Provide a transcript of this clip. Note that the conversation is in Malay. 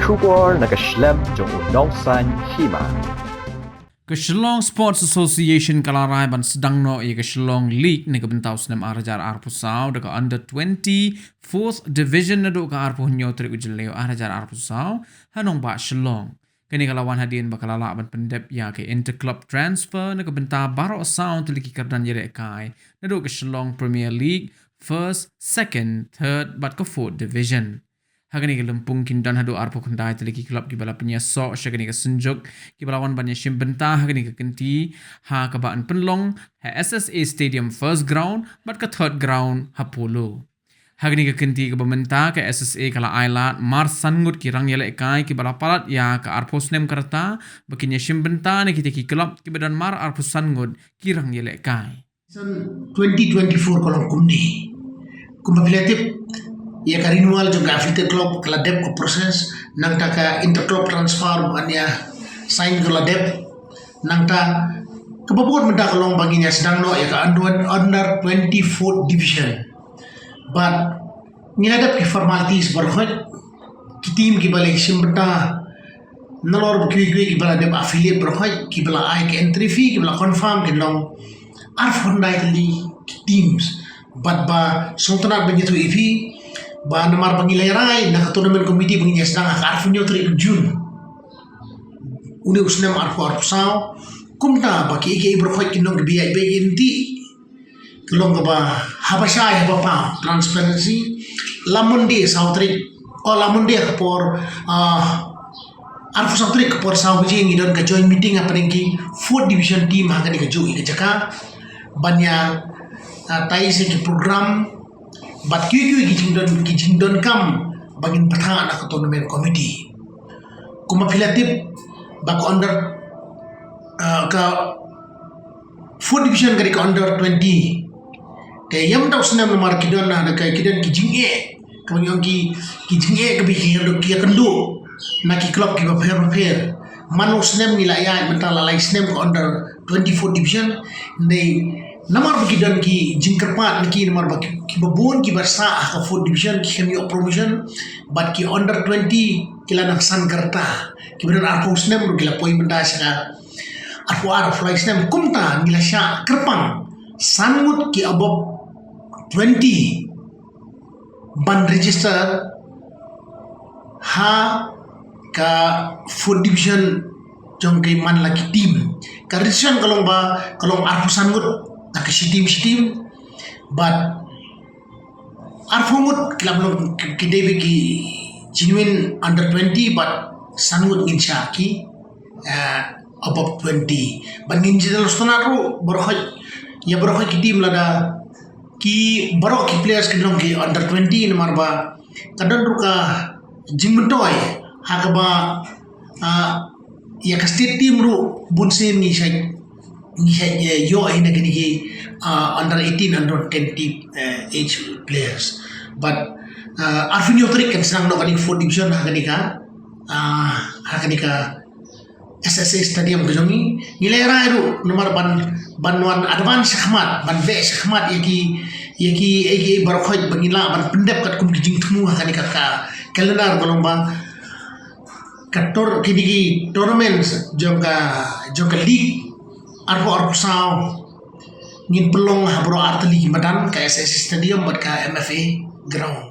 Shubor nakaslem jong unongsan Hima. Ke Sports Association kalarai ban Sdang no ke League ne kebentau senem arajar arpusau deka Under-20 4th Division na do ka arpu nyo Tarik Jylliew arajar arpusau hanong ba Shillong. Kini kalawan hadin bakalala ban pendep ya ke interclub transfer ne kebentau baro asau teliki kerdan yere kai na do ke Premier League 1st, 2nd, 3rd bat ke 4th Division. Hagani ke lempung kindan hadu arpo kendai teliki klub ki bala punya sok syagani ke senjuk ki balawan banyak sim bentah hagani ke kenti ha kebaan penlong ha SSA Stadium first ground bat ke third ground ha polo. Hagani ke kenti ke bementa ke SSA kala ailat mar sangut ki rang yele kai ki bala palat ya ke arpo snem kerta bakinya sim bentah ne ki klub ki badan mar arpo sangut ki rang yele kai. 2024 kolong kundi kumapiliatip ia ka renewal juga affiliate club kala dep ko proses nang ta ka interclub transfer ania sign kala dep nang ta kebabot menda kolong baginya sedang no ia ka under 24 division but ngadap ki formalities berhut ki team ki balik simbeta nalor bukwi ki bala dep affiliate berhut ki bala ai ke entry fee ki bala confirm ki long arfondai li teams but ba sultanat begitu ifi ba namar pangilerai na tournament committee banginya sedang arfunyo Tarik Jun uni usnem arfu sao kumta baki ike berkhoi kinong biaya be inti kelong ba habasha ya bapa transparency lamunde sautrik o lamunde por arfu sautrik por sauji ngidon ka joint meeting apa nengki 4th division team hagani ka ju ike jaka banya tai se program bat kyu kijindon kam bagin patha na tournament committee kuma filatip bak under ka 4 division gari ka under 20 te yam taw snam nomar kidon na kai kidon kijinge kamang ki kijinge ka bi ki kandu na ki club ki ba fair manu snam nilaya mentala lai snam ka under 24 division nei namar bagi ki jingkerpat ki namar bagi ki babun ki barsa ka 4 division ki kami promotion but ki under 20 kila nak san kerta ki benar arpo snem gila poi benda saka arpo fly snem kumta gila sya kerpang sanmut ki above 20 ban register ha ka 4 division jong kay man lagi team ka register kalong arpo sangut nak sitim but arfungut kilablo kidebi ki genuine under 20 but sangut insya ki above 20 but ninja lostanaru borokh ki team lada ki borok ki players ki ki under 20 namar ba kadon ruka jimtoy hakaba ya ka state team ru bunsen ni shay yo ina kini under 18 under 10 age players but arfinyo Tarik kan senang no kani 4 division hakani ka SSA stadium kejongi nilai ru nomor banwan advance khmat ban be khmat yaki barkhoj bangila ban pendep kat kum kijing temu hakani ka calendar golomba kator kini tournaments jongka league arpo sao ngin pelong habro arteli badan ka SSC stadium bat ka MFA ground